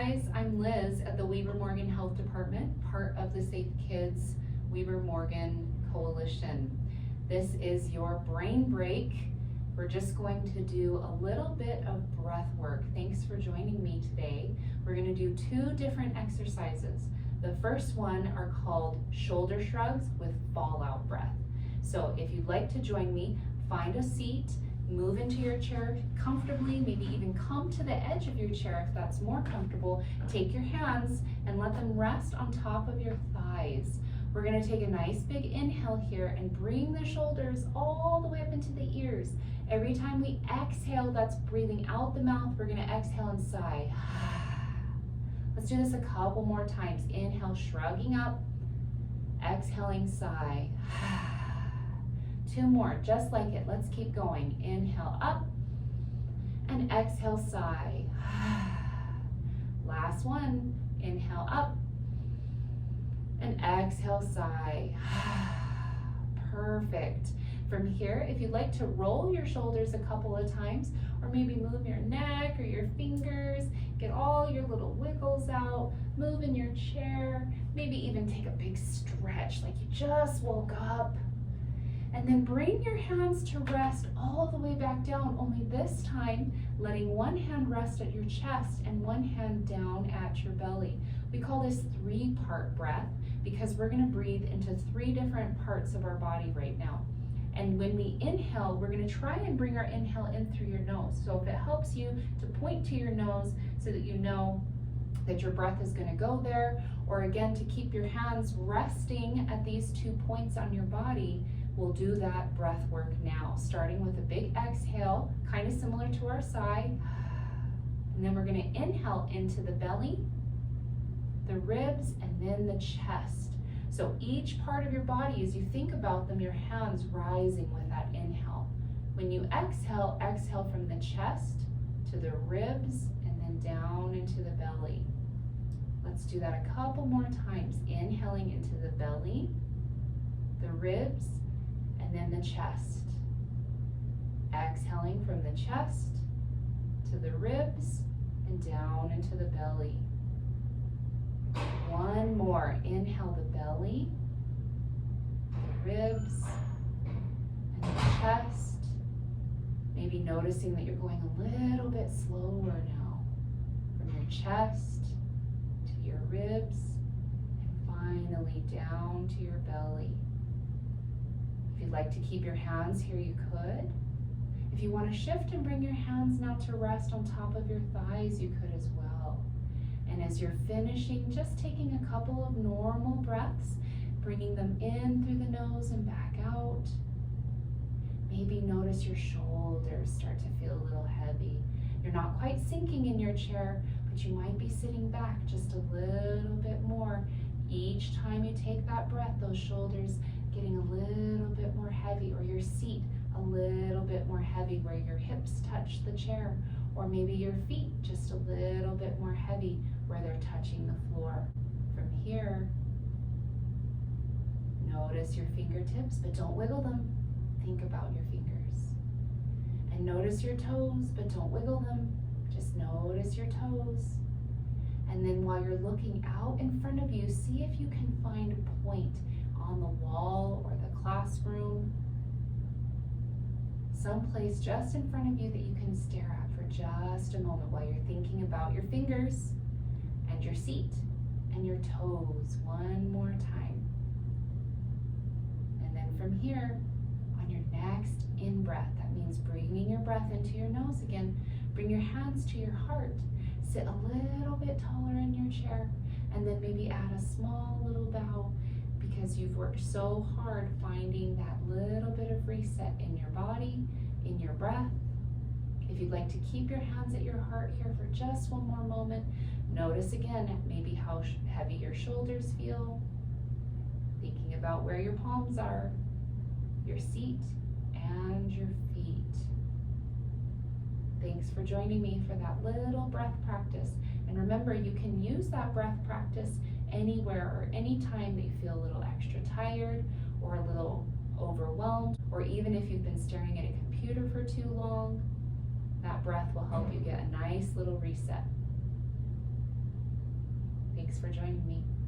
guys, I'm Liz at the Weber Morgan Health Department, part of the Safe Kids Weber Morgan Coalition. This is your brain break. We're just going to do a little bit of breath work. Thanks for joining me today. We're going to do 2 different exercises. The first one are called shoulder shrugs with fallout breath. So if you'd like to join me, find a seat, move into your chair comfortably, maybe even come to the edge of your chair if that's more comfortable. Take your hands and let them rest on top of your thighs. We're going to take a nice big inhale here and bring the shoulders all the way up into the ears. Every time we exhale, that's breathing out the mouth. We're going to exhale and sigh. Let's do this a couple more times. Inhale, shrugging up. Exhaling, sigh. 2 more, just like it. Let's keep going. Inhale up and exhale, sigh. Last one. Inhale up and exhale, sigh. Perfect. From here, if you'd like to roll your shoulders a couple of times, or maybe move your neck or your fingers, get all your little wiggles out, move in your chair, maybe even take a big stretch like you just woke up. And then bring your hands to rest all the way back down, only this time letting one hand rest at your chest and one hand down at your belly. We call this 3-part breath because we're going to breathe into 3 different parts of our body right now. And when we inhale, we're going to try and bring our inhale in through your nose. So if it helps you to point to your nose so that you know that your breath is going to go there, or again to keep your hands resting at these 2 points on your body, we'll do that breath work now, starting with a big exhale, kind of similar to our sigh. And then we're going to inhale into the belly, the ribs, and then the chest. So each part of your body, as you think about them, your hands rising with that inhale. When you exhale, exhale from the chest to the ribs and then down into the belly. Let's do that a couple more times. Inhaling into the belly, the ribs, and then the chest. Exhaling from the chest to the ribs and down into the belly. One more. Inhale the belly, the ribs, and the chest. Maybe noticing that you're going a little bit slower now. From your chest to your ribs, and finally down to your belly. If you'd like to keep your hands here, you could. If you want to shift and bring your hands now to rest on top of your thighs, you could as well. And as you're finishing, just taking a couple of normal breaths, bringing them in through the nose and back out. Maybe notice your shoulders start to feel a little heavy. You're not quite sinking in your chair, but you might be sitting back just a little bit more. Each time you take that breath, those shoulders getting a little bit more heavy, or your seat a little bit more heavy where your hips touch the chair, or maybe your feet just a little bit more heavy where they're touching the floor. From here, notice your fingertips, but don't wiggle them. Think about your fingers. And notice your toes, but don't wiggle them. Just notice your toes. And then while you're looking out in front of you, see if you can find a point on the wall or the classroom, someplace just in front of you that you can stare at for just a moment while you're thinking about your fingers and your seat and your toes. One more time. And then from here, on your next in-breath, that means bringing your breath into your nose again, bring your hands to your heart. Sit a little bit taller in your chair, and then maybe add a small little bow because you've worked so hard finding that little bit of reset in your body, in your breath. If you'd like to keep your hands at your heart here for just one more moment, notice again maybe how heavy your shoulders feel, thinking about where your palms are, your seat, and your feet. Thanks for joining me for that little breath practice. And remember, you can use that breath practice anywhere or anytime that you feel a little extra tired or a little overwhelmed, or even if you've been staring at a computer for too long, that breath will help you get a nice little reset. Thanks for joining me.